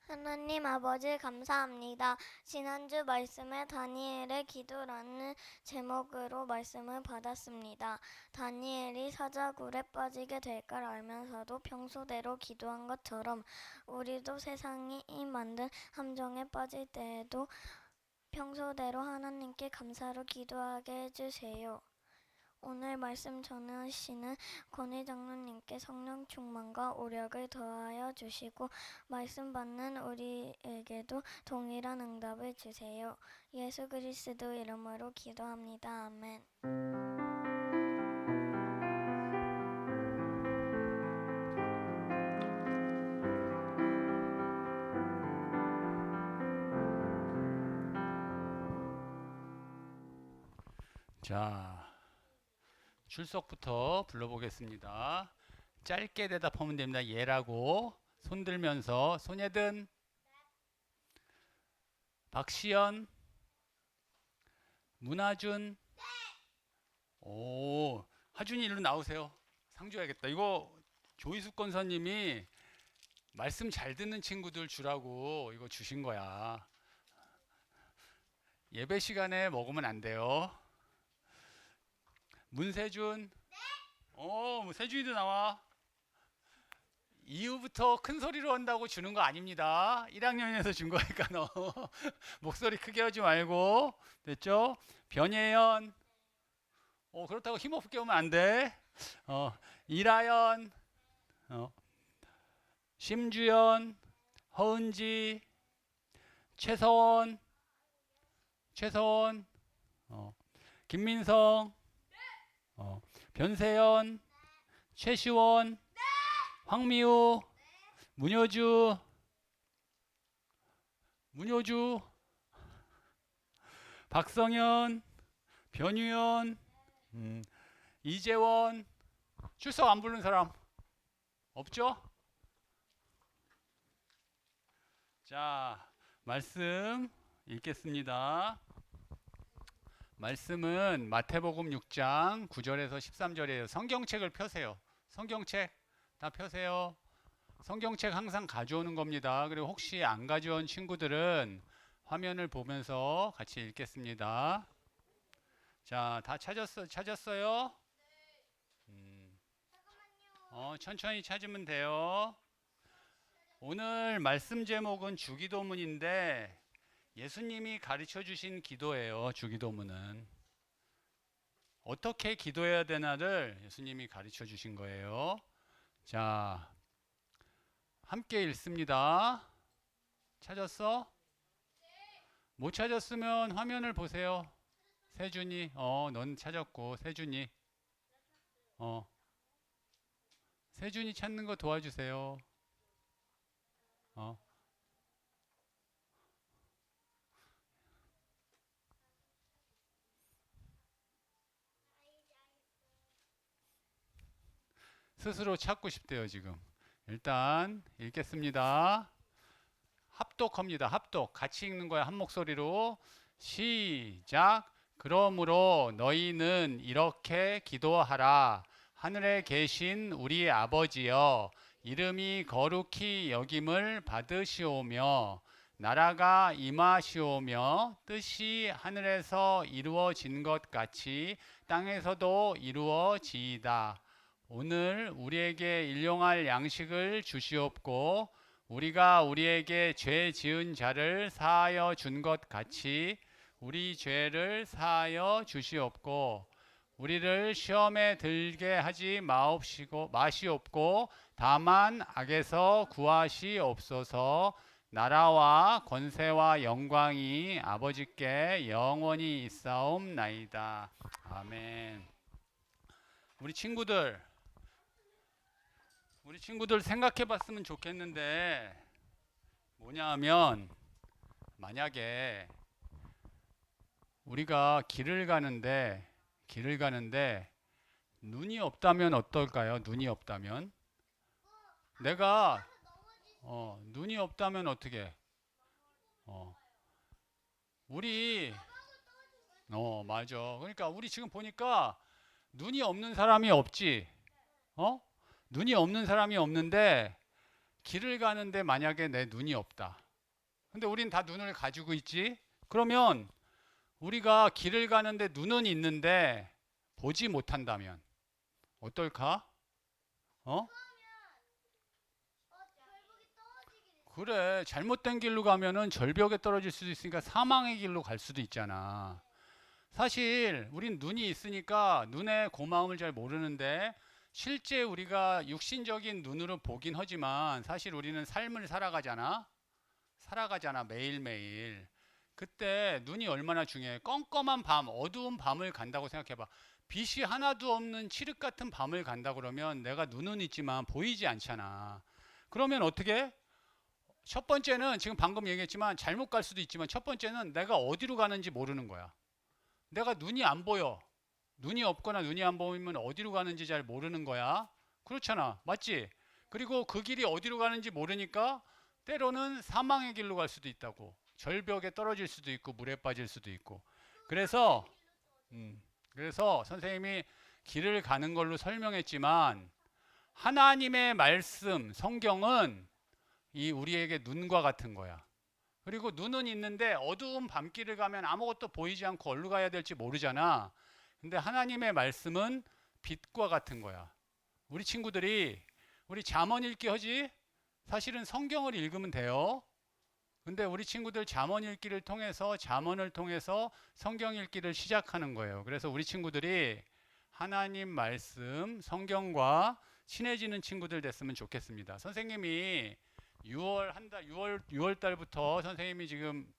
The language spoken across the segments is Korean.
하나님 아버지 감사합니다. 지난주 말씀에 다니엘의 기도라는 제목으로 말씀을 받았습니다. 다니엘이 사자굴에 빠지게 될 걸 알면서도 평소대로 기도한 것처럼 우리도 세상이 만든 함정에 빠질 때에도 평소대로 하나님께 감사로 기도하게 해주세요. 오늘 말씀 전하시는 권희 장로님께 성령 충만과 오력을 더하여 주시고 말씀 받는 우리에게도 동일한 응답을 주세요. 예수 그리스도 이름으로 기도합니다. 아멘. 자, 출석부터 불러보겠습니다. 짧게 대답하면 됩니다. 예라고 손 들면서 손예든, 박시연, 문하준. 오, 하준이 일로 나오세요. 상 줘야겠다. 이거 조이수 권사님이 말씀 잘 듣는 친구들 주라고 이거 주신 거야. 예배 시간에 먹으면 안 돼요. 문세준. 세준이도 나와. 이후부터 큰 소리로 한다고 주는 거 아닙니다. 1학년에서 준 거니까 너 목소리 크게 하지 말고. 됐죠? 변예연. 그렇다고 힘없게 오면 안 돼. 이라연, 심주연, 허은지, 최서원, 김민성, 변세연, 최시원, 황미우, 문효주, 박성현, 변유연, 이재원. 출석 안 부른 사람 없죠? 자, 말씀 읽겠습니다. 말씀은 마태복음 6장 9절에서 13절이에요. 성경책을 펴세요. 성경책 다 펴세요. 성경책 항상 가져오는 겁니다. 그리고 혹시 안 가져온 친구들은 화면을 보면서 같이 읽겠습니다. 자, 다 찾았어요? 천천히 찾으면 돼요. 오늘 말씀 제목은 주기도문인데 예수님이 가르쳐 주신 기도예요. 주기도문은 어떻게 기도해야 되나를 예수님이 가르쳐 주신 거예요. 자, 함께 읽습니다. 찾았어? 못 찾았으면 화면을 보세요. 세준이, 넌 찾았고, 세준이 찾는 거 도와주세요. 어, 스스로 찾고 싶대요, 지금. 일단 읽겠습니다. 합독합니다. 합독. 같이 읽는 거야, 한 목소리로. 시작. 그러므로 너희는 이렇게 기도하라. 하늘에 계신 우리 아버지여, 이름이 거룩히 여김을 받으시오며 나라가 임하시오며 뜻이 하늘에서 이루어진 것 같이 땅에서도 이루어지이다. 오늘 우리에게 일용할 양식을 주시옵고 우리가 우리에게 죄 지은 자를 사하여 준 것 같이 우리 죄를 사하여 주시옵고 우리를 시험에 들게 하지 마시옵고 다만 악에서 구하시옵소서. 나라와 권세와 영광이 아버지께 영원히 있사옵나이다. 아멘. 우리 친구들 생각해 봤으면 좋겠는데 뭐냐 하면 만약에 우리가 길을 가는데 눈이 없다면 어떨까요? 눈이 없다면 내가 눈이 없다면 어떻게 우리 맞아. 그러니까 우리 지금 보니까 눈이 없는 사람이 없지. 어? 눈이 없는 사람이 없는데 길을 가는데 만약에 내 눈이 없다. 근데 우린 다 눈을 가지고 있지? 그러면 우리가 길을 가는데 눈은 있는데 보지 못한다면 어떨까? 어? 그래, 잘못된 길로 가면은 절벽에 떨어질 수도 있으니까 사망의 길로 갈 수도 있잖아. 사실 우린 눈이 있으니까 눈의 고마움을 잘 모르는데 실제 우리가 육신적인 눈으로 보긴 하지만 사실 우리는 삶을 살아가잖아 매일매일. 그때 눈이 얼마나 중요해. 껌껌한 밤, 어두운 밤을 간다고 생각해봐. 빛이 하나도 없는 칠흑 같은 밤을 간다 그러면 내가 눈은 있지만 보이지 않잖아. 그러면 어떻게? 첫 번째는 지금 방금 얘기했지만 잘못 갈 수도 있지만 첫 번째는 내가 어디로 가는지 모르는 거야. 내가 눈이 안 보여. 눈이 없거나 눈이 안 보이면 어디로 가는지 잘 모르는 거야. 그렇잖아. 맞지? 그리고 그 길이 어디로 가는지 모르니까 때로는 사망의 길로 갈 수도 있다고. 절벽에 떨어질 수도 있고 물에 빠질 수도 있고. 그래서 그래서 선생님이 길을 가는 걸로 설명했지만 하나님의 말씀, 성경은 이 우리에게 눈과 같은 거야. 그리고 눈은 있는데 어두운 밤길을 가면 아무것도 보이지 않고 어디로 가야 될지 모르잖아. 근데 하나님의 말씀은 빛과 같은 거야. 우리 친구들이 우리 잠언 읽기 하지? 사실은 성경을 읽으면 돼요. 근데 우리 친구들 잠언 읽기를 통해서 잠언을 통해서 성경 읽기를 시작하는 거예요. 그래서 우리 친구들이 하나님 말씀, 성경과 친해지는 친구들 됐으면 좋겠습니다. 선생님이 6월 달부터 선생님이 지금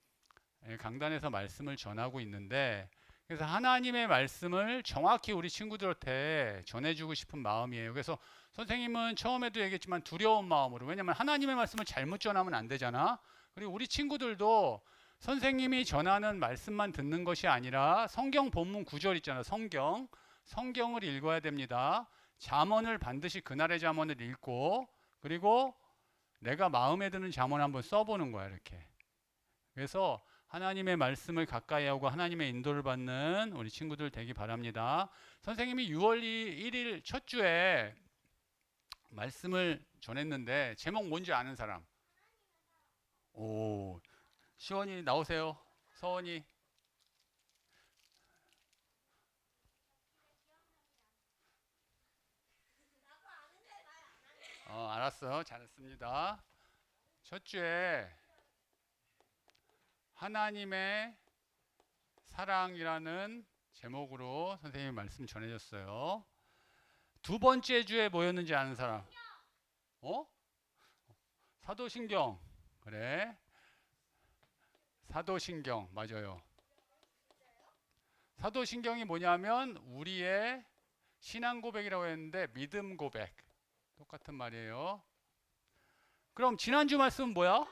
강단에서 말씀을 전하고 있는데 그래서 하나님의 말씀을 정확히 우리 친구들한테 전해주고 싶은 마음이에요. 그래서 선생님은 처음에도 얘기했지만 두려운 마음으로, 왜냐하면 하나님의 말씀을 잘못 전하면 안 되잖아. 그리고 우리 친구들도 선생님이 전하는 말씀만 듣는 것이 아니라 성경 본문 구절 있잖아. 성경을 읽어야 됩니다. 잠언을 반드시 그날의 잠언을 읽고 그리고 내가 마음에 드는 잠언 한번 써보는 거야. 이렇게. 그래서 하나님의 말씀을 가까이 하고 하나님의 인도를 받는 우리 친구들 되기 바랍니다. 선생님이 6월 1일 첫 주에 말씀을 전했는데 제목 뭔지 아는 사람? 오, 시원이 나오세요. 서원이. 알았어. 잘했습니다. 첫 주에 하나님의 사랑이라는 제목으로 선생님이 말씀 전해줬어요. 두 번째 주에 뭐였는지 아는 사람? 어? 사도신경. 그래. 사도신경. 맞아요. 사도신경이 뭐냐면 우리의 신앙 고백이라고 했는데 믿음 고백. 똑같은 말이에요. 그럼 지난주 말씀은 뭐야?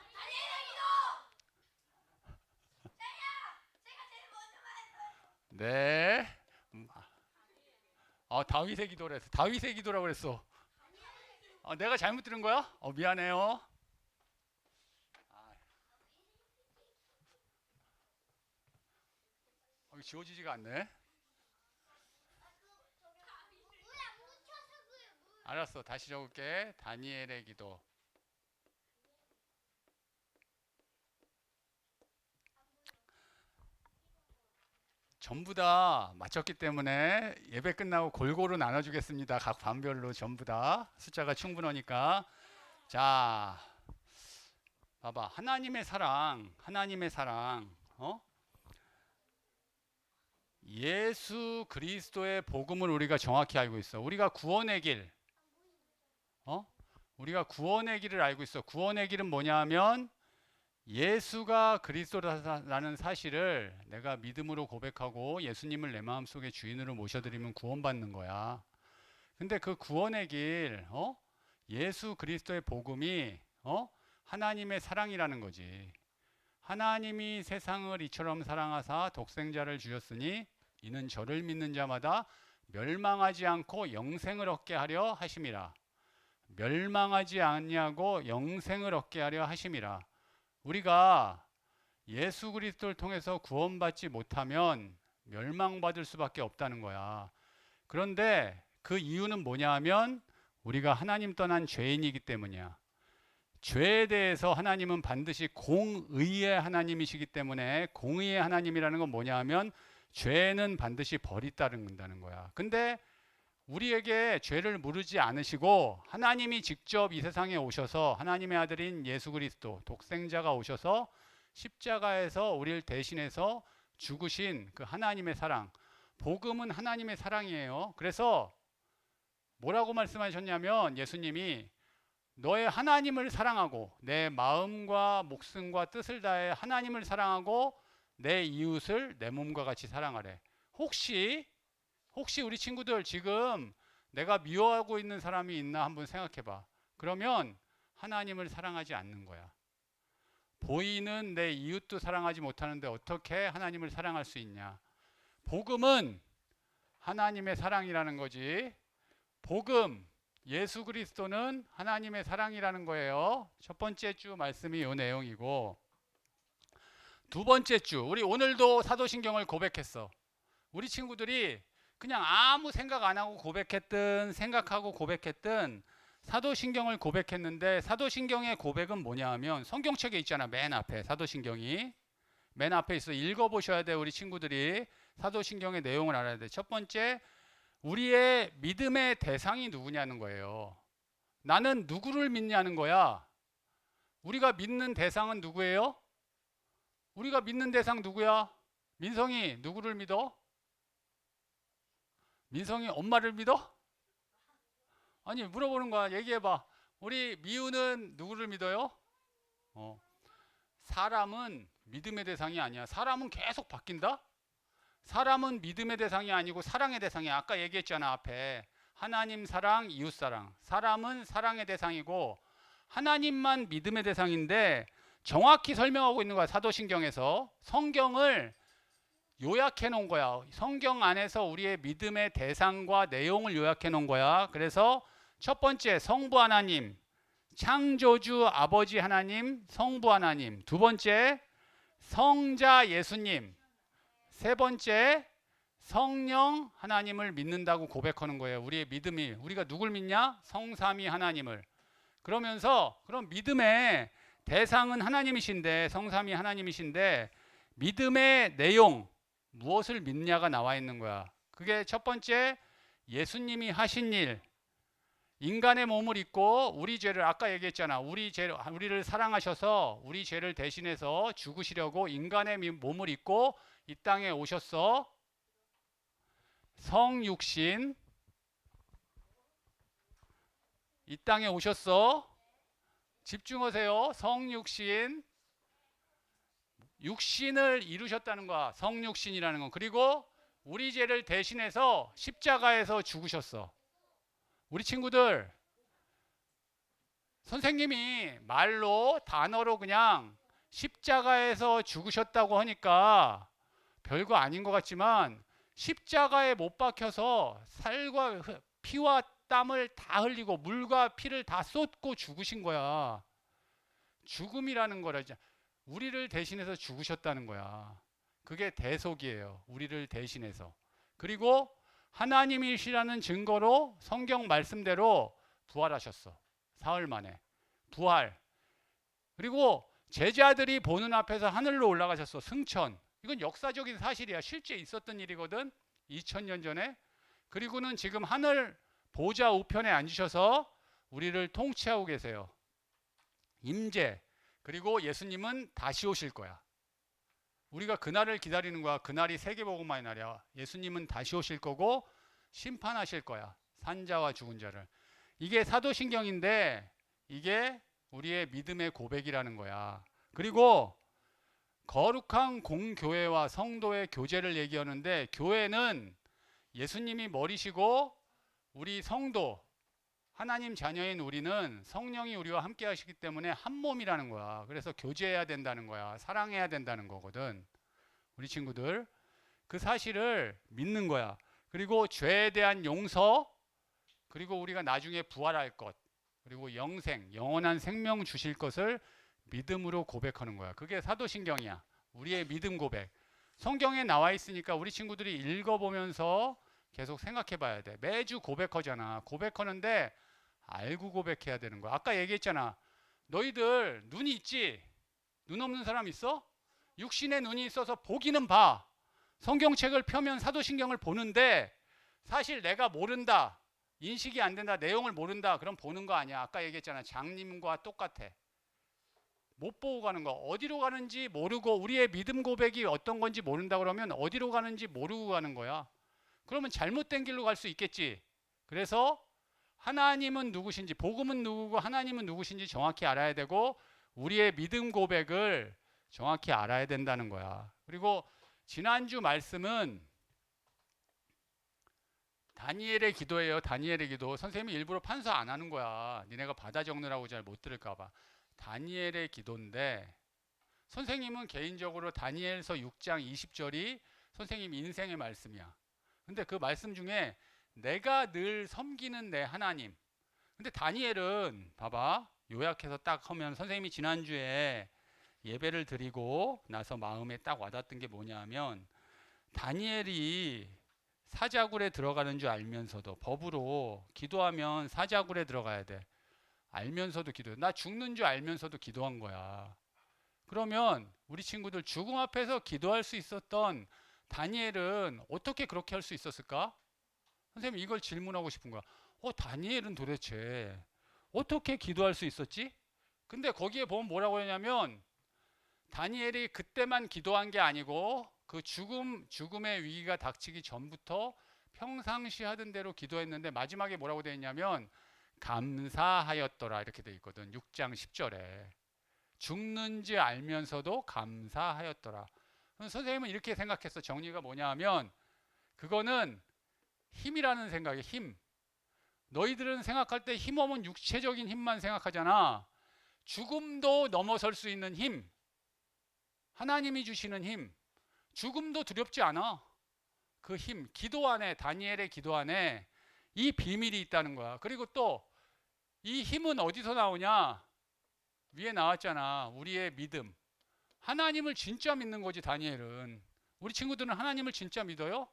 네. 다윗의 기도를 했어. 다윗의 기도라고 그랬어. 내가 잘못 들은 거야? 미안해요. 지워지지가 않네. 알았어. 다시 적을게. 다니엘의 기도. 전부 다 맞췄기 때문에 예배 끝나고 골고루 나눠주겠습니다. 각 반별로 전부 다 숫자가 충분하니까. 자, 봐봐. 하나님의 사랑. 예수 그리스도의 복음을 우리가 정확히 알고 있어. 우리가 구원의 길, 우리가 구원의 길을 알고 있어. 구원의 길은 뭐냐면 예수가 그리스도라는 사실을 내가 믿음으로 고백하고 예수님을 내 마음속에 주인으로 모셔드리면 구원받는 거야. 근데 그 구원의 길, 예수 그리스도의 복음이 하나님의 사랑이라는 거지. 하나님이 세상을 이처럼 사랑하사 독생자를 주셨으니 이는 저를 믿는 자마다 멸망하지 않고 영생을 얻게 하려 하심이라. 멸망하지 아니하고 영생을 얻게 하려 하심이라. 우리가 예수 그리스도를 통해서 구원받지 못하면 멸망받을 수밖에 없다는 거야. 그런데 그 이유는 뭐냐 하면 우리가 하나님 떠난 죄인이기 때문이야. 죄에 대해서 하나님은 반드시 공의의 하나님이시기 때문에, 공의의 하나님이라는 건 뭐냐 하면 죄는 반드시 벌이 따른다는 거야. 근데 우리에게 죄를 물으지 않으시고 하나님이 직접 이 세상에 오셔서, 하나님의 아들인 예수 그리스도 독생자가 오셔서 십자가에서 우리를 대신해서 죽으신 그 하나님의 사랑, 복음은 하나님의 사랑이에요. 그래서 뭐라고 말씀하셨냐면, 예수님이 너의 하나님을 사랑하고 내 마음과 목숨과 뜻을 다해 하나님을 사랑하고 내 이웃을 내 몸과 같이 사랑하래. 혹시 우리 친구들 지금 내가 미워하고 있는 사람이 있나 한번 생각해 봐. 그러면 하나님을 사랑하지 않는 거야. 보이는 내 이웃도 사랑하지 못하는데 어떻게 하나님을 사랑할 수 있냐? 복음은 하나님의 사랑이라는 거지. 복음, 예수 그리스도는 하나님의 사랑이라는 거예요. 첫 번째 주 말씀이 이 내용이고, 두 번째 주, 우리 오늘도 사도신경을 고백했어. 우리 친구들이 그냥 아무 생각 안 하고 고백했든 생각하고 고백했든 사도신경을 고백했는데, 사도신경의 고백은 뭐냐 하면 성경책에 있잖아. 맨 앞에 사도신경이 맨 앞에 있어. 읽어보셔야 돼. 우리 친구들이 사도신경의 내용을 알아야 돼. 첫 번째, 우리의 믿음의 대상이 누구냐는 거예요. 나는 누구를 믿냐는 거야. 우리가 믿는 대상은 누구예요? 우리가 믿는 대상 누구야? 민성이 누구를 믿어? 민성이 엄마를 믿어? 아니, 물어보는 거야. 얘기해봐. 우리 미우는 누구를 믿어요? 사람은 믿음의 대상이 아니야. 사람은 계속 바뀐다? 사람은 믿음의 대상이 아니고 사랑의 대상이야. 아까 얘기했잖아. 앞에 하나님 사랑, 이웃 사랑. 사람은 사랑의 대상이고 하나님만 믿음의 대상인데, 정확히 설명하고 있는 거야. 사도신경에서 성경을 요약해 놓은 거야. 성경 안에서 우리의 믿음의 대상과 내용을 요약해 놓은 거야. 그래서 첫 번째, 성부 하나님, 창조주 아버지 하나님, 성부 하나님. 두 번째, 성자 예수님. 세 번째, 성령 하나님을 믿는다고 고백하는 거예요. 우리의 믿음이, 우리가 누굴 믿냐? 성삼위 하나님을. 그러면서 그럼 믿음의 대상은 하나님이신데, 성삼위 하나님이신데, 믿음의 내용, 무엇을 믿냐가 나와 있는 거야. 그게 첫 번째, 예수님이 하신 일, 인간의 몸을 입고 우리 죄를, 아까 얘기했잖아. 우리를 사랑하셔서 우리 죄를 대신해서 죽으시려고 인간의 몸을 입고 이 땅에 오셨어. 성육신, 이 땅에 오셨어. 집중하세요. 성육신, 육신을 이루셨다는 거야. 성육신이라는 건. 그리고 우리 죄를 대신해서 십자가에서 죽으셨어. 우리 친구들, 선생님이 말로, 단어로 그냥 십자가에서 죽으셨다고 하니까 별거 아닌 것 같지만, 십자가에 못 박혀서 살과 피와 땀을 다 흘리고 물과 피를 다 쏟고 죽으신 거야. 죽음이라는 거라, 우리를 대신해서 죽으셨다는 거야. 그게 대속이에요. 우리를 대신해서. 그리고 하나님이시라는 증거로 성경 말씀대로 부활하셨어. 사흘 만에 부활. 그리고 제자들이 보는 앞에서 하늘로 올라가셨어. 승천. 이건 역사적인 사실이야. 실제 있었던 일이거든. 2000년 전에. 그리고는 지금 하늘 보좌 우편에 앉으셔서 우리를 통치하고 계세요. 임재. 그리고 예수님은 다시 오실 거야. 우리가 그날을 기다리는 거야. 그날이 세계복음화의 날이야. 예수님은 다시 오실 거고 심판하실 거야. 산자와 죽은 자를. 이게 사도신경인데, 이게 우리의 믿음의 고백이라는 거야. 그리고 거룩한 공교회와 성도의 교제를 얘기하는데, 교회는 예수님이 머리시고 우리 성도, 하나님 자녀인 우리는 성령이 우리와 함께 하시기 때문에 한 몸이라는 거야. 그래서 교제해야 된다는 거야. 사랑해야 된다는 거거든. 우리 친구들, 그 사실을 믿는 거야. 그리고 죄에 대한 용서, 그리고 우리가 나중에 부활할 것, 그리고 영생, 영원한 생명 주실 것을 믿음으로 고백하는 거야. 그게 사도신경이야. 우리의 믿음 고백. 성경에 나와 있으니까 우리 친구들이 읽어보면서 계속 생각해 봐야 돼. 매주 고백하잖아. 고백하는데 알고 고백해야 되는 거야. 아까 얘기했잖아. 너희들 눈이 있지? 눈 없는 사람 있어? 육신의 눈이 있어서 보기는 봐. 성경책을 펴면 사도신경을 보는데 사실 내가 모른다. 인식이 안 된다. 내용을 모른다. 그럼 보는 거 아니야. 아까 얘기했잖아. 장님과 똑같아. 못 보고 가는 거. 어디로 가는지 모르고 우리의 믿음 고백이 어떤 건지 모른다 그러면 어디로 가는지 모르고 가는 거야. 그러면 잘못된 길로 갈 수 있겠지. 그래서 하나님은 누구신지, 복음은 누구고 하나님은 누구신지 정확히 알아야 되고 우리의 믿음 고백을 정확히 알아야 된다는 거야. 그리고 지난주 말씀은 다니엘의 기도예요. 다니엘의 기도. 선생님이 일부러 판서 안 하는 거야. 니네가 받아 적느라고 잘 못 들을까 봐. 다니엘의 기도인데 선생님은 개인적으로 다니엘서 6장 20절이 선생님 인생의 말씀이야. 근데 그 말씀 중에 내가 늘 섬기는 내 하나님. 근데 다니엘은 봐봐. 요약해서 딱 하면 선생님이 지난주에 예배를 드리고 나서 마음에 딱 와닿았던 게 뭐냐면 다니엘이 사자굴에 들어가는 줄 알면서도 법으로 기도하면 사자굴에 들어가야 돼. 알면서도 기도해. 나 죽는 줄 알면서도 기도한 거야. 그러면 우리 친구들 죽음 앞에서 기도할 수 있었던 다니엘은 어떻게 그렇게 할 수 있었을까? 선생님 이걸 질문하고 싶은 거야. 다니엘은 도대체 어떻게 기도할 수 있었지? 근데 거기에 보면 뭐라고 하냐면 다니엘이 그때만 기도한 게 아니고 그 죽음의 위기가 닥치기 전부터 평상시 하던 대로 기도했는데 마지막에 뭐라고 되어 있냐면 감사하였더라 이렇게 되어 있거든. 6장 10절에 죽는지 알면서도 감사하였더라. 선생님은 이렇게 생각했어. 정리가 뭐냐 하면 그거는 힘이라는 생각이에요. 힘. 너희들은 생각할 때 힘없는 육체적인 힘만 생각하잖아. 죽음도 넘어설 수 있는 힘. 하나님이 주시는 힘. 죽음도 두렵지 않아. 그 힘. 기도 안에 다니엘의 기도 안에 이 비밀이 있다는 거야. 그리고 또 이 힘은 어디서 나오냐? 위에 나왔잖아. 우리의 믿음. 하나님을 진짜 믿는 거지 다니엘은. 우리 친구들은 하나님을 진짜 믿어요?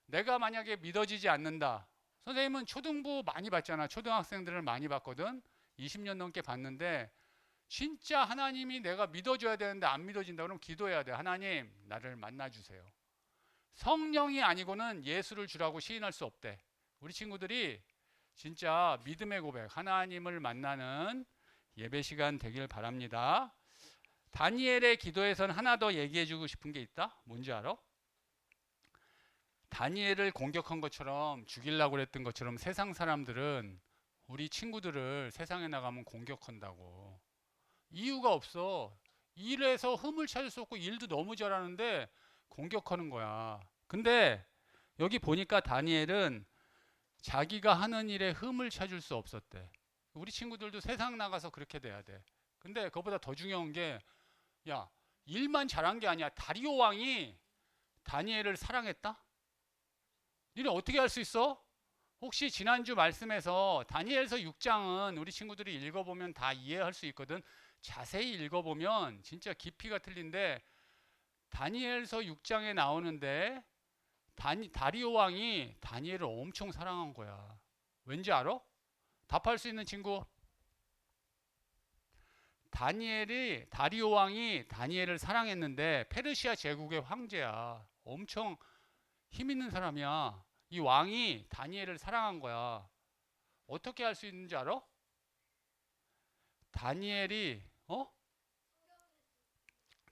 내가 만약에 믿어지지 않는다. 선생님은 초등부 많이 봤잖아. 초등학생들을 많이 봤거든. 20년 넘게 봤는데 진짜 하나님이 내가 믿어줘야 되는데 안 믿어진다 그러면 기도해야 돼. 하나님 나를 만나주세요. 성령이 아니고는 예수를 주라고 시인할 수 없대. 우리 친구들이 진짜 믿음의 고백 하나님을 만나는 예배 시간 되길 바랍니다. 다니엘의 기도에선 하나 더 얘기해 주고 싶은 게 있다. 뭔지 알아? 다니엘을 공격한 것처럼 죽이려고 했던 것처럼 세상 사람들은 우리 친구들을 세상에 나가면 공격한다고. 이유가 없어. 일에서 흠을 찾을 수 없고 일도 너무 잘하는데 공격하는 거야. 근데 여기 보니까 다니엘은 자기가 하는 일에 흠을 찾을 수 없었대. 우리 친구들도 세상 나가서 그렇게 돼야 돼. 근데 그거보다 더 중요한 게 야, 일만 잘한 게 아니야. 다리오 왕이 다니엘을 사랑했다? 니네 어떻게 할 수 있어? 혹시 지난주 말씀에서 다니엘서 6장은 우리 친구들이 읽어보면 다 이해할 수 있거든. 자세히 읽어보면 진짜 깊이가 틀린데 다니엘서 6장에 나오는데 다리오 왕이 다니엘을 엄청 사랑한 거야. 왠지 알아? 답할 수 있는 친구? 다리오 왕이 다니엘을 사랑했는데 페르시아 제국의 황제야. 엄청 힘 있는 사람이야. 이 왕이 다니엘을 사랑한 거야. 어떻게 할 수 있는지 알아? 다니엘이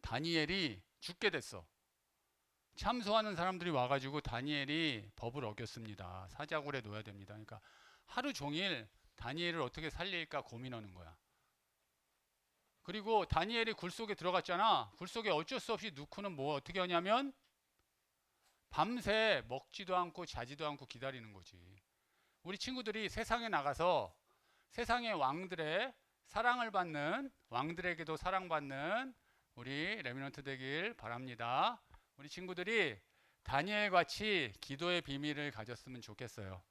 다니엘이 죽게 됐어. 참소하는 사람들이 와가지고 다니엘이 법을 어겼습니다. 사자굴에 놓아야 됩니다. 그러니까 하루 종일 다니엘을 어떻게 살릴까 고민하는 거야. 그리고 다니엘이 굴 속에 들어갔잖아. 굴 속에 어쩔 수 없이 넣고는 뭐 어떻게 하냐면 밤새 먹지도 않고 자지도 않고 기다리는 거지. 우리 친구들이 세상에 나가서 세상의 왕들의 사랑을 받는, 왕들에게도 사랑받는 우리 레미넌트 되길 바랍니다. 우리 친구들이 다니엘 같이 기도의 비밀을 가졌으면 좋겠어요.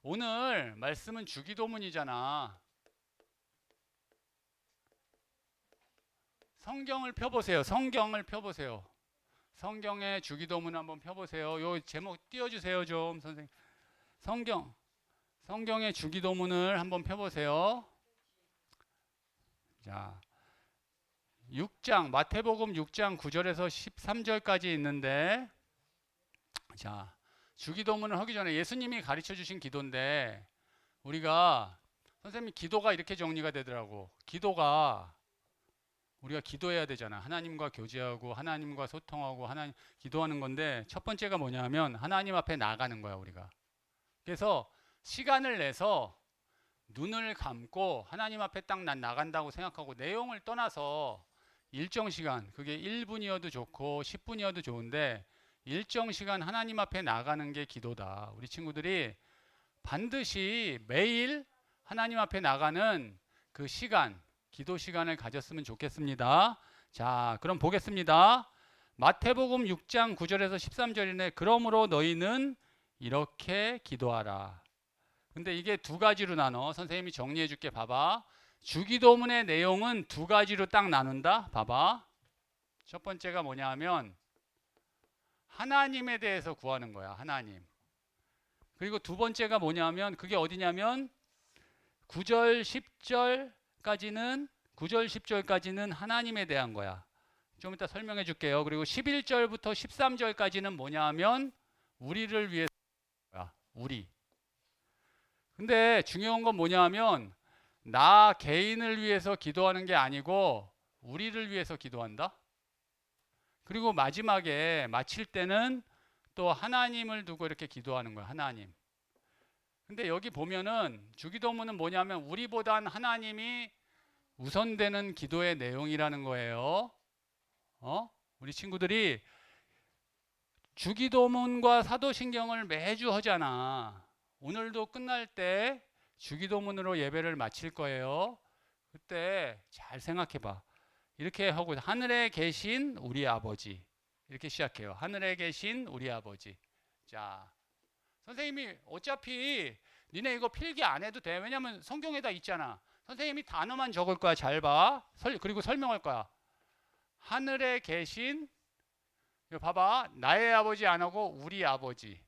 오늘 말씀은 주기도문이잖아. 성경을 펴보세요. 성경을 펴보세요. 성경의 주기도문 한번 펴보세요. 요 제목 띄워주세요 좀 선생님. 성경의 주기도문을 한번 펴보세요. 자, 6장 마태복음 6장 9절에서 13절까지 있는데, 자, 주기도문을 하기 전에 예수님이 가르쳐 주신 기도인데, 우리가 선생님 기도가 이렇게 정리가 되더라고. 기도가 우리가 기도해야 되잖아. 하나님과 교제하고 하나님과 소통하고 하나님 기도하는 건데, 첫 번째가 뭐냐면 하나님 앞에 나가는 거야, 우리가. 그래서 시간을 내서 눈을 감고 하나님 앞에 딱 난 나간다고 생각하고 내용을 떠나서 일정 시간, 그게 1분이어도 좋고 10분이어도 좋은데 일정 시간 하나님 앞에 나가는 게 기도다. 우리 친구들이 반드시 매일 하나님 앞에 나가는 그 시간, 기도 시간을 가졌으면 좋겠습니다. 자, 그럼 보겠습니다. 마태복음 6장 9절에서 13절이네. 그러므로 너희는 이렇게 기도하라. 근데 이게 두 가지로 나눠. 선생님이 정리해 줄게. 봐봐. 주기도문의 내용은 두 가지로 딱 나눈다. 봐봐. 첫 번째가 뭐냐 하면 하나님에 대해서 구하는 거야. 하나님. 그리고 두 번째가 뭐냐 하면 그게 어디냐면 9절 10절까지는 9절 10절까지는 하나님에 대한 거야. 좀 이따 설명해 줄게요. 그리고 11절부터 13절까지는 뭐냐 하면 우리를 위해서 거야. 우리. 근데 중요한 건 뭐냐 하면 나 개인을 위해서 기도하는 게 아니고 우리를 위해서 기도한다. 그리고 마지막에 마칠 때는 또 하나님을 두고 이렇게 기도하는 거야. 하나님. 근데 여기 보면은 주기도문은 뭐냐면 우리보단 하나님이 우선되는 기도의 내용이라는 거예요. 우리 친구들이 주기도문과 사도신경을 매주 하잖아. 오늘도 끝날 때 주기도문으로 예배를 마칠 거예요. 그때 잘 생각해 봐. 이렇게 하고 하늘에 계신 우리 아버지 이렇게 시작해요. 하늘에 계신 우리 아버지. 자, 선생님이 어차피 니네 이거 필기 안 해도 돼. 왜냐면 성경에다 있잖아. 선생님이 단어만 적을 거야. 잘 봐. 그리고 설명할 거야. 하늘에 계신, 이거 봐봐. 나의 아버지 안 하고 우리 아버지.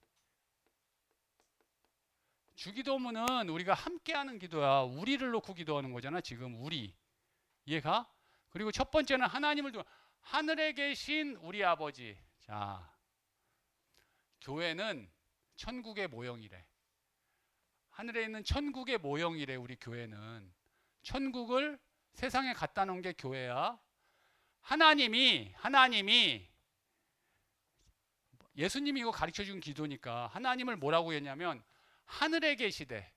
주기도문은 우리가 함께하는 기도야. 우리를 놓고 기도하는 거잖아. 지금 우리. 이해가? 그리고 첫 번째는 하나님을 두고 하늘에 계신 우리 아버지. 자, 교회는 천국의 모형이래. 하늘에 있는 천국의 모형이래. 우리 교회는 천국을 세상에 갖다 놓은 게 교회야. 하나님이 예수님이 이거 가르쳐 준 기도니까 하나님을 뭐라고 했냐면 하늘에 계시되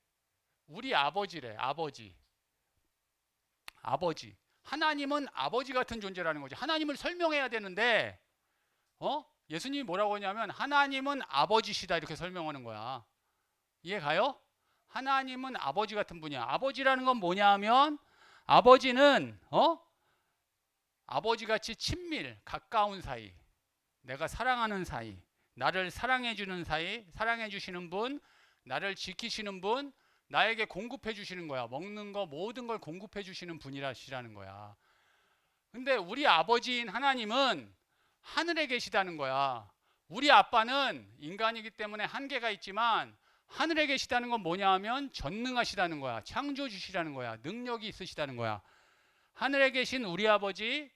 우리 아버지래. 아버지. 하나님은 아버지 같은 존재라는 거지. 하나님을 설명해야 되는데 예수님이 뭐라고 했냐면 하나님은 아버지시다 이렇게 설명하는 거야. 이해 가요? 하나님은 아버지 같은 분이야. 아버지라는 건 뭐냐 하면 아버지는 아버지같이 친밀, 가까운 사이, 내가 사랑하는 사이, 나를 사랑해 주는 사이, 사랑해 주시는 분, 나를 지키시는 분, 나에게 공급해 주시는 거야. 먹는 거 모든 걸 공급해 주시는 분이라시라는 거야. 근데 우리 아버지인 하나님은 하늘에 계시다는 거야. 우리 아빠는 인간이기 때문에 한계가 있지만 하늘에 계시다는 건 뭐냐 하면 전능하시다는 거야. 창조주시라는 거야. 능력이 있으시다는 거야. 하늘에 계신 우리 아버지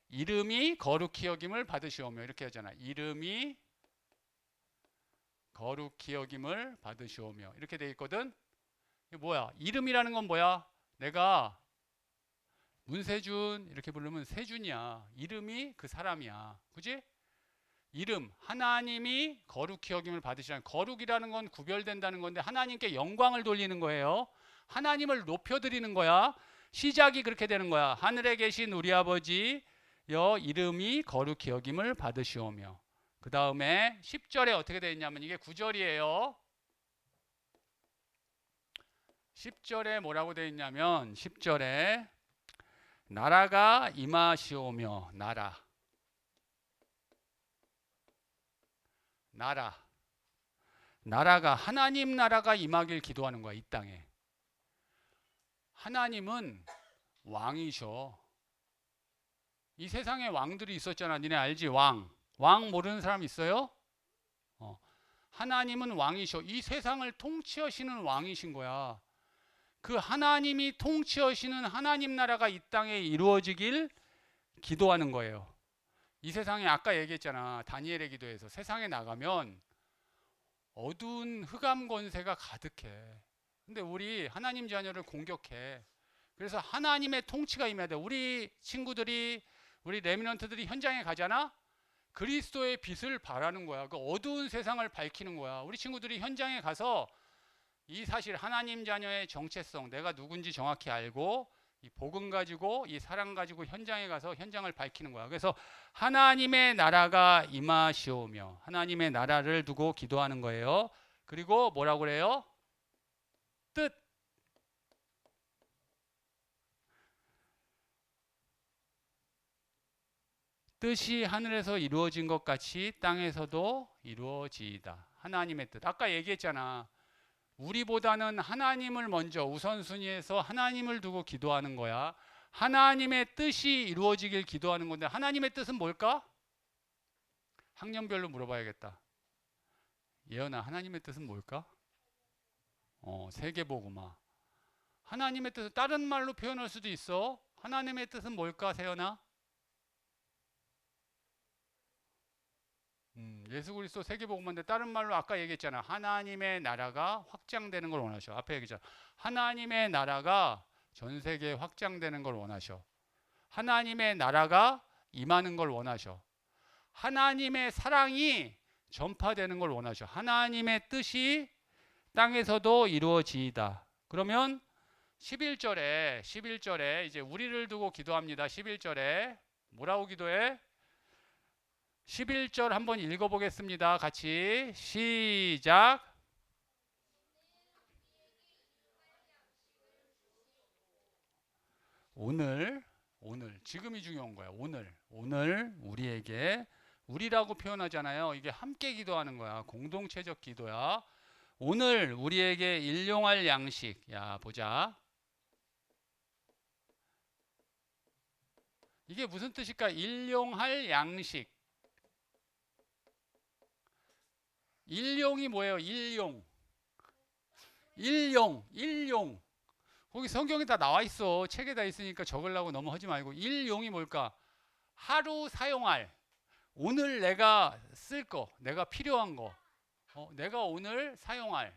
이름이 거룩히 여김을 받으시오며 이렇게 하잖아. 이름이 거룩히 여김을 받으시오며 이렇게 돼 있거든. 이게 뭐야? 이름이라는 건 뭐야? 내가 문세준 이렇게 부르면 세준이야. 이름이 그 사람이야. 그지? 이름 하나님이 거룩히 여김을 받으시라는, 거룩이라는 건 구별된다는 건데 하나님께 영광을 돌리는 거예요. 하나님을 높여드리는 거야. 시작이 그렇게 되는 거야. 하늘에 계신 우리 아버지 여 이름이 거룩히 여김을 받으시오며. 그 다음에 10절에 어떻게 되어 있냐면 이게 9절이에요. 10절에 뭐라고 되어 있냐면 10절에 나라가 임하시오며. 나라가 하나님 나라가 임하길 기도하는 거야. 이 땅에 하나님은 왕이셔. 이 세상에 왕들이 있었잖아. 니네 알지? 왕 모르는 사람 있어요? 하나님은 왕이셔. 이 세상을 통치하시는 왕이신 거야. 그 하나님이 통치하시는 하나님 나라가 이 땅에 이루어지길 기도하는 거예요. 이 세상에 아까 얘기했잖아. 다니엘의 기도에서 세상에 나가면 어두운 흑암 권세가 가득해. 근데 우리 하나님 자녀를 공격해. 그래서 하나님의 통치가 임해야 돼. 우리 친구들이, 우리 레미넌트들이 현장에 가잖아. 그리스도의 빛을 발하는 거야. 그 어두운 세상을 밝히는 거야. 우리 친구들이 현장에 가서 이 사실 하나님 자녀의 정체성, 내가 누군지 정확히 알고 이 복음 가지고 이 사랑 가지고 현장에 가서 현장을 밝히는 거야. 그래서 하나님의 나라가 임하시오며 하나님의 나라를 두고 기도하는 거예요. 그리고 뭐라고 그래요? 뜻. 뜻이 하늘에서 이루어진 것 같이 땅에서도 이루어지이다. 하나님의 뜻. 아까 얘기했잖아. 우리보다는 하나님을 먼저 우선순위에서 하나님을 두고 기도하는 거야. 하나님의 뜻이 이루어지길 기도하는 건데 하나님의 뜻은 뭘까? 학년별로 물어봐야겠다. 예언아, 하나님의 뜻은 뭘까? 세계복음화. 하나님의 뜻은 다른 말로 표현할 수도 있어. 하나님의 뜻은 뭘까, 세연아? 예수 그리스도 세계복음화인데 다른 말로 아까 얘기했잖아. 하나님의 나라가 확장되는 걸 원하셔. 앞에 얘기했잖아. 하나님의 나라가 전 세계에 확장되는 걸 원하셔. 하나님의 나라가 임하는 걸 원하셔. 하나님의 사랑이 전파되는 걸 원하셔. 하나님의 뜻이 땅에서도 이루어지이다. 그러면 11절에 이제 우리를 두고 기도합니다. 11절에 뭐라고 기도해? 11절 한번 읽어보겠습니다. 같이 시작. 오늘 지금이 중요한 거야. 오늘 우리에게 우리라고 표현하잖아요. 이게 함께 기도하는 거야. 공동체적 기도야. 오늘 우리에게 일용할 양식. 야, 보자. 이게 무슨 뜻일까? 일용할 양식. 일용이 뭐예요? 일용. 거기 성경에 다 나와 있어. 책에 다 있으니까 적으려고 너무 하지 말고. 일용이 뭘까? 하루 사용할. 오늘 내가 쓸 거, 내가 필요한 거. 내가 오늘 사용할.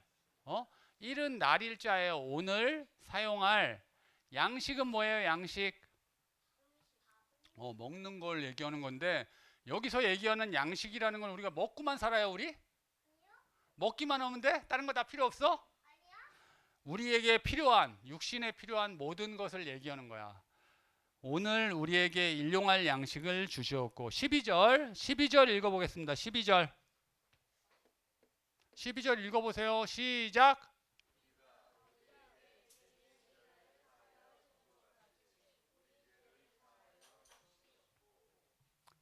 일은 날일자예요. 오늘 사용할. 양식은 뭐예요? 양식. 먹는 걸 얘기하는 건데 여기서 얘기하는 양식이라는 건 우리가 먹고만 살아요, 우리? 먹기만 하면 돼? 다른 거 다 필요 없어? 우리에게 필요한, 육신에 필요한 모든 것을 얘기하는 거야. 오늘 우리에게 일용할 양식을 주시옵고 12절 읽어보겠습니다. 12절 읽어보세요. 시작.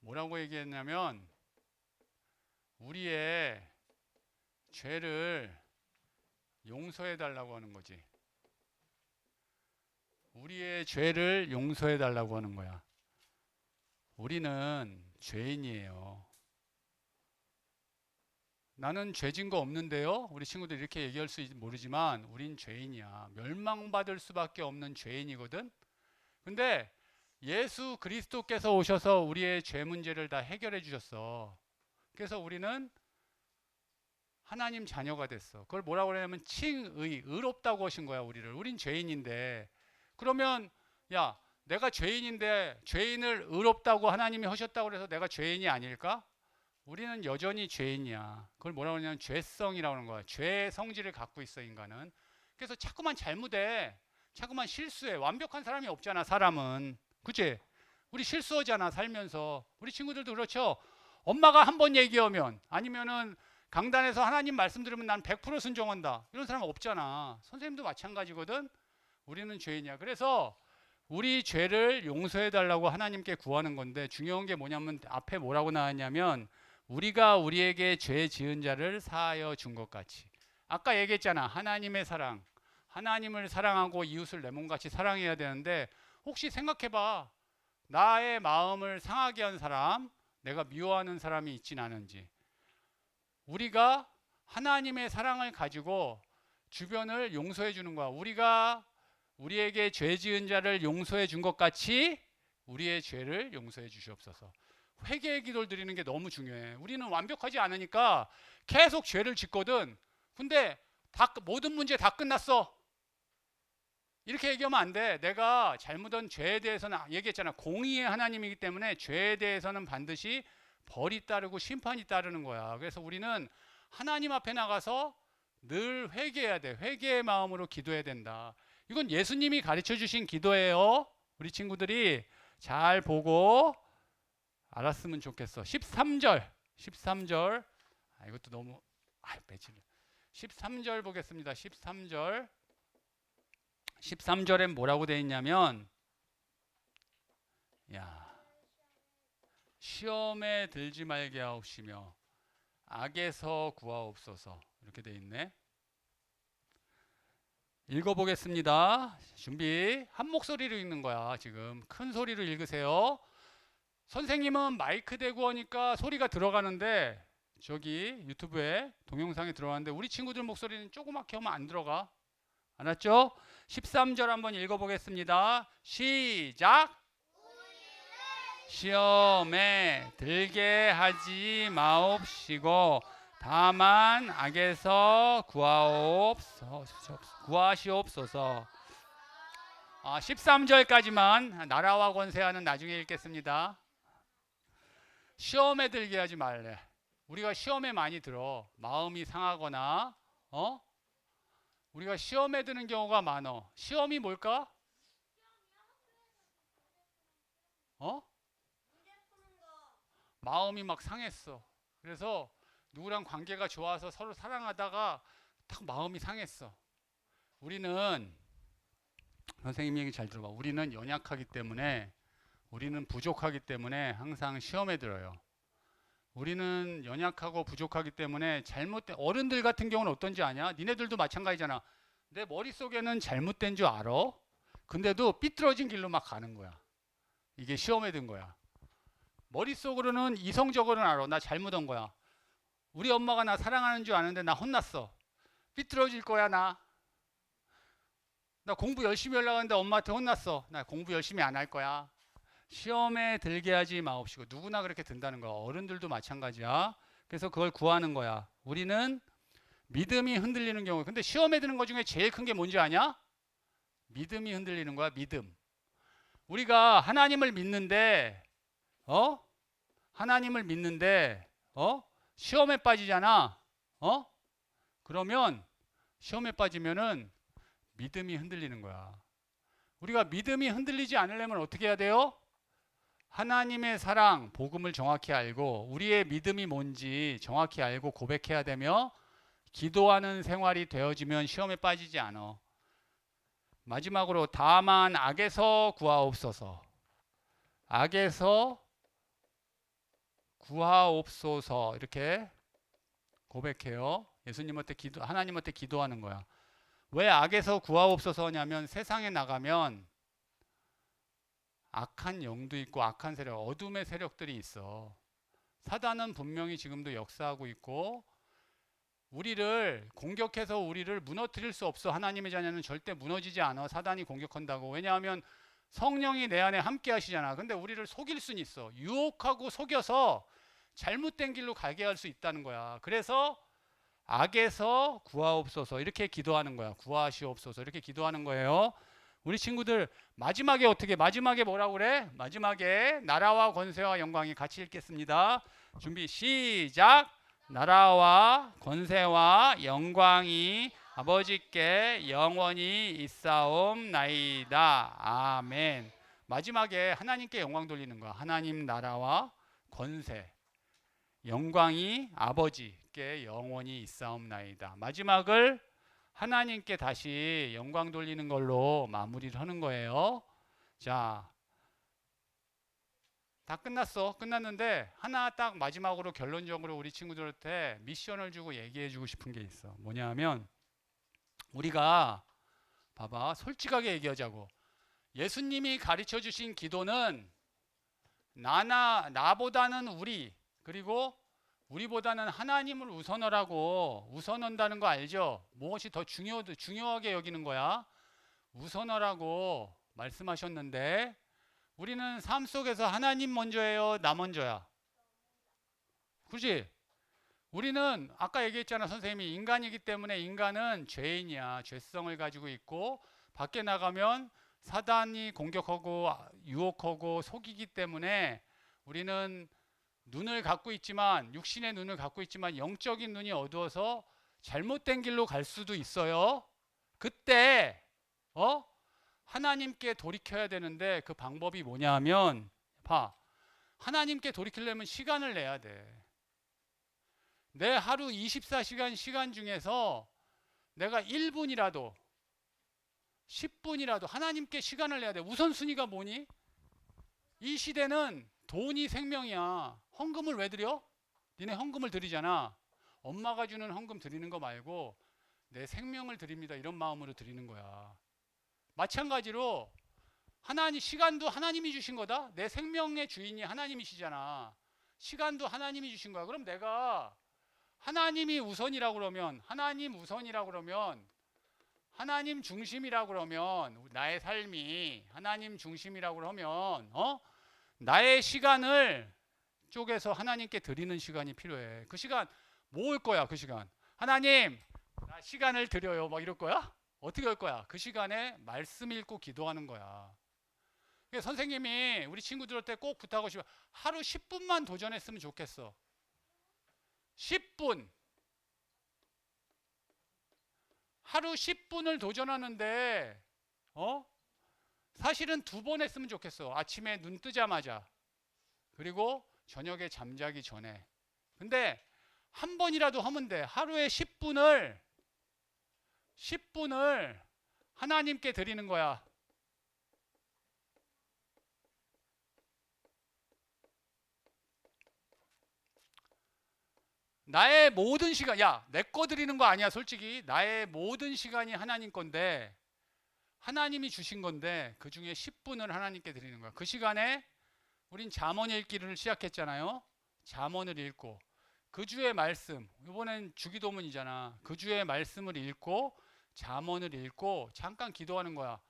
뭐라고 얘기했냐면 우리의 죄를 용서해 달라고 하는 거지. 우리의 죄를 용서해 달라고 하는 거야. 우리는 죄인이에요. 나는 죄진 거 없는데요. 우리 친구들 이렇게 얘기할 수 있을지 모르지만 우린 죄인이야. 멸망받을 수밖에 없는 죄인이거든. 근데 예수 그리스도께서 오셔서 우리의 죄 문제를 다 해결해 주셨어. 그래서 우리는 하나님 자녀가 됐어. 그걸 뭐라고 그러냐면 칭의, 의롭다고 하신 거야, 우리를. 우린 죄인인데. 그러면 야, 내가 죄인인데 죄인을 의롭다고 하나님이 하셨다고 해서 내가 죄인이 아닐까? 우리는 여전히 죄인이야. 그걸 뭐라고 하냐면 죄성이라고 하는 거야. 죄의 성질을 갖고 있어, 인간은. 그래서 자꾸만 잘못해. 자꾸만 실수해. 완벽한 사람이 없잖아, 사람은. 그치? 우리 실수하잖아, 살면서. 우리 친구들도 그렇죠? 엄마가 한 번 얘기하면 아니면은 강단에서 하나님 말씀 들으면 난 100% 순종한다. 이런 사람 없잖아. 선생님도 마찬가지거든. 우리는 죄인이야. 그래서 우리 죄를 용서해 달라고 하나님께 구하는 건데 중요한 게 뭐냐면 앞에 뭐라고 나왔냐면 우리가 우리에게 죄 지은 자를 사하여 준 것 같이. 아까 얘기했잖아. 하나님의 사랑. 하나님을 사랑하고 이웃을 내 몸같이 사랑해야 되는데 혹시 생각해봐. 나의 마음을 상하게 한 사람, 내가 미워하는 사람이 있진 않은지. 우리가 하나님의 사랑을 가지고 주변을 용서해 주는 거야. 우리가 우리에게 죄 지은 자를 용서해 준 것 같이 우리의 죄를 용서해 주시옵소서. 회개의 기도를 드리는 게 너무 중요해. 우리는 완벽하지 않으니까 계속 죄를 짓거든. 근데 모든 문제 다 끝났어. 이렇게 얘기하면 안 돼. 내가 잘못한 죄에 대해서는 얘기했잖아. 공의의 하나님이기 때문에 죄에 대해서는 반드시 벌이 따르고 심판이 따르는 거야. 그래서 우리는 하나님 앞에 나가서 늘 회개해야 돼. 회개의 마음으로 기도해야 된다. 이건 예수님이 가르쳐 주신 기도예요. 우리 친구들이 잘 보고 알았으면 좋겠어. 13절. 13절. 이것도 너무 매질. 13절 보겠습니다. 13절. 13절엔 뭐라고 되어 있냐면 시험에 들지 말게 하옵시며 악에서 구하옵소서. 이렇게 되어 있네. 읽어보겠습니다. 준비. 한 목소리로 읽는 거야. 지금 큰 소리로 읽으세요. 선생님은 마이크 대고 하니까 소리가 들어가는데 저기 유튜브에 동영상에 들어가는데 우리 친구들 목소리는 조그맣게 하면 안 들어가. 알았죠? 13절 한번 읽어보겠습니다. 시작. 시험에 들게 하지 마옵시고 다만 악에서 구하시옵소서. 13절까지만 나라와 권세하는 나중에 읽겠습니다. 시험에 들게 하지 말래. 우리가 시험에 많이 들어. 마음이 상하거나 우리가 시험에 드는 경우가 많어. 시험이 뭘까? 마음이 막 상했어. 그래서 누구랑 관계가 좋아서 서로 사랑하다가 딱 마음이 상했어. 우리는 선생님 얘기 잘 들어봐. 우리는 연약하기 때문에 우리는 부족하기 때문에 항상 시험에 들어요. 우리는 연약하고 부족하기 때문에 잘못된 어른들 같은 경우는 어떤지 아냐? 니네들도 마찬가지잖아. 내 머릿속에는 잘못된 줄 알아. 근데도 삐뚤어진 길로 막 가는 거야. 이게 시험에 든 거야. 머릿속으로는 이성적으로는 알아. 나 잘못한 거야. 우리 엄마가 나 사랑하는 줄 아는데 나 혼났어. 삐뚤어질 거야 나. 나 공부 열심히 하려고 하는데 엄마한테 혼났어. 나 공부 열심히 안 할 거야. 시험에 들게 하지 마옵시고. 누구나 그렇게 든다는 거야. 어른들도 마찬가지야. 그래서 그걸 구하는 거야. 우리는 믿음이 흔들리는 경우. 근데 시험에 드는 것 중에 제일 큰 게 뭔지 아냐? 믿음이 흔들리는 거야. 믿음. 우리가 하나님을 믿는데 하나님을 믿는데 시험에 빠지잖아. 그러면 시험에 빠지면은 믿음이 흔들리는 거야. 우리가 믿음이 흔들리지 않으려면 어떻게 해야 돼요? 하나님의 사랑, 복음을 정확히 알고 우리의 믿음이 뭔지 정확히 알고 고백해야 되며 기도하는 생활이 되어지면 시험에 빠지지 않아. 마지막으로 다만 악에서 구하옵소서. 악에서 구하옵소서. 이렇게 고백해요. 예수님한테 하나님한테 기도하는 거야. 왜 악에서 구하옵소서 하냐면 세상에 나가면 악한 영도 있고 악한 세력, 어둠의 세력들이 있어. 사단은 분명히 지금도 역사하고 있고 우리를 공격해서 우리를 무너뜨릴 수 없어. 하나님의 자녀는 절대 무너지지 않아. 사단이 공격한다고. 왜냐하면 성령이 내 안에 함께 하시잖아. 근데 우리를 속일 수는 있어. 유혹하고 속여서 잘못된 길로 가게 할 수 있다는 거야. 그래서 악에서 구하옵소서 이렇게 기도하는 거야. 구하시옵소서 이렇게 기도하는 거예요. 우리 친구들 마지막에 뭐라고 그래? 마지막에 나라와 권세와 영광이 같이 읽겠습니다. 준비 시작. 나라와 권세와 영광이 아버지께 영원히 있사옵나이다. 아멘. 마지막에 하나님께 영광 돌리는 거야. 하나님 나라와 권세 영광이 아버지께 영원히 있사옵나이다. 마지막을 하나님께 다시 영광 돌리는 걸로 마무리를 하는 거예요. 자, 다 끝났어. 끝났는데 하나 딱 마지막으로 결론적으로 우리 친구들한테 미션을 주고 얘기해 주고 싶은 게 있어. 뭐냐면 우리가 봐봐. 솔직하게 얘기하자고. 예수님이 가르쳐 주신 기도는 나보다는 우리 그리고 우리보다는 하나님을 우선하라고 우선한다는 거 알죠? 무엇이 더 중요하게 여기는 거야? 우선하라고 말씀하셨는데 우리는 삶 속에서 하나님 먼저예요, 나 먼저야? 그지? 우리는 아까 얘기했잖아, 선생님이 인간이기 때문에 인간은 죄인이야. 죄성을 가지고 있고 밖에 나가면 사단이 공격하고 유혹하고 속이기 때문에 우리는 눈을 갖고 있지만, 육신의 눈을 갖고 있지만 영적인 눈이 어두워서 잘못된 길로 갈 수도 있어요. 그때 하나님께 돌이켜야 되는데 그 방법이 뭐냐 하면 하나님께 돌이키려면 시간을 내야 돼. 내 하루 24시간 시간 중에서 내가 1분이라도 10분이라도 하나님께 시간을 내야 돼. 우선순위가 뭐니? 이 시대는 돈이 생명이야. 헌금을 왜 드려? 니네 헌금을 드리잖아. 엄마가 주는 헌금 드리는 거 말고 내 생명을 드립니다. 이런 마음으로 드리는 거야. 마찬가지로 시간도 하나님이 주신 거다. 내 생명의 주인이 하나님이시잖아. 시간도 하나님이 주신 거야. 그럼 내가 하나님 우선이라고 그러면 하나님 중심이라고 그러면 나의 삶이 하나님 중심이라고 그러면 나의 시간을 쪼개서 하나님께 드리는 시간이 필요해. 그 시간 모을 거야. 그 시간 하나님 나 시간을 드려요 막 이럴 거야? 어떻게 할 거야? 그 시간에 말씀 읽고 기도하는 거야. 선생님이 우리 친구들한테 꼭 부탁하고 싶어. 하루 10분만 도전했으면 좋겠어. 10분. 하루 10분을 도전하는데 사실은 2번 했으면 좋겠어. 아침에 눈 뜨자마자 그리고 저녁에 잠자기 전에. 근데 한 번이라도 하면 돼. 하루에 10분을 하나님께 드리는 거야. 나의 모든 시간, 내 거 드리는 거 아니야, 솔직히. 나의 모든 시간이 하나님 건데, 하나님이 주신 건데, 그 중에 10분을 하나님께 드리는 거야. 그 시간에 우린 잠언 읽기를 시작했잖아요. 잠언을 읽고, 그 주의 말씀, 이번엔 주기도문이잖아. 그 주의 말씀을 읽고, 잠언을 읽고, 잠깐 기도하는 거야.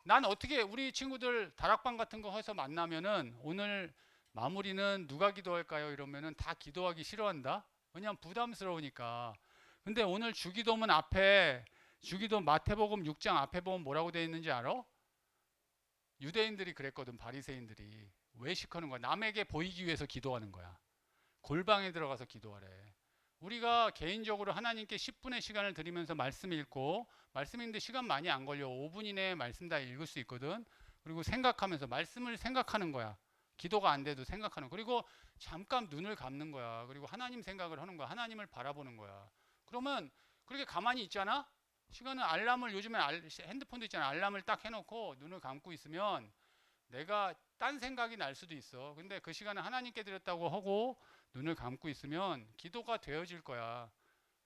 난 어떻게, 우리 친구들 다락방 같은 거 해서 만나면은, 오늘 마무리는 누가 기도할까요? 이러면은 다 기도하기 싫어한다? 왜냐면 부담스러우니까. 근데 오늘 주기도문 앞에 주기도 마태복음 6장 앞에 보면 뭐라고 되어 있는지 알아? 유대인들이 그랬거든. 바리새인들이. 외식하는 거야. 남에게 보이기 위해서 기도하는 거야. 골방에 들어가서 기도하래. 우리가 개인적으로 하나님께 10분의 시간을 드리면서 말씀 읽고, 말씀 읽는데 시간 많이 안 걸려. 5분 이내에 말씀 다 읽을 수 있거든. 그리고 생각하면서 말씀을 생각하는 거야. 기도가 안 돼도 생각하는. 그리고 잠깐 눈을 감는 거야. 그리고 하나님 생각을 하는 거야. 하나님을 바라보는 거야. 그러면 그렇게 가만히 있잖아. 시간은 알람을, 요즘에 핸드폰도 있잖아. 알람을 딱 해놓고 눈을 감고 있으면 내가 딴 생각이 날 수도 있어. 근데 그 시간에 하나님께 드렸다고 하고 눈을 감고 있으면 기도가 되어질 거야.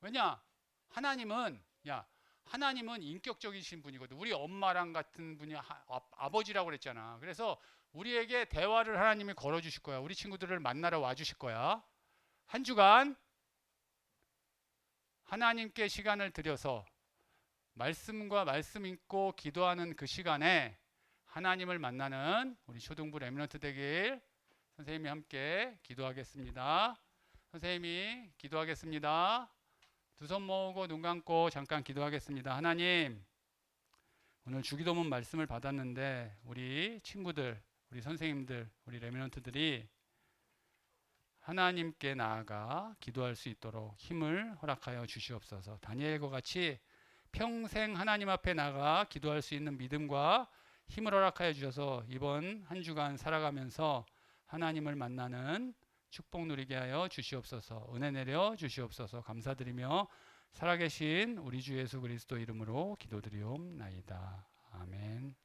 왜냐? 하나님은 인격적이신 분이거든. 우리 엄마랑 같은 분이 아버지라고 그랬잖아. 그래서 우리에게 대화를 하나님이 걸어주실 거야. 우리 친구들을 만나러 와주실 거야. 한 주간 하나님께 시간을 들여서 말씀과 말씀 읽고 기도하는 그 시간에 하나님을 만나는 우리 초등부 렘넌트 되길 선생님이 함께 기도하겠습니다. 선생님이 기도하겠습니다. 두 손 모으고 눈 감고 잠깐 기도하겠습니다. 하나님, 오늘 주기도문 말씀을 받았는데 우리 친구들, 우리 선생님들, 우리 렘넌트들이 하나님께 나아가 기도할 수 있도록 힘을 허락하여 주시옵소서. 다니엘과 같이 평생 하나님 앞에 나가 기도할 수 있는 믿음과 힘을 허락하여 주셔서 이번 한 주간 살아가면서 하나님을 만나는 축복 누리게 하여 주시옵소서. 은혜 내려 주시옵소서. 감사드리며 살아계신 우리 주 예수 그리스도 이름으로 기도드리옵나이다. 아멘.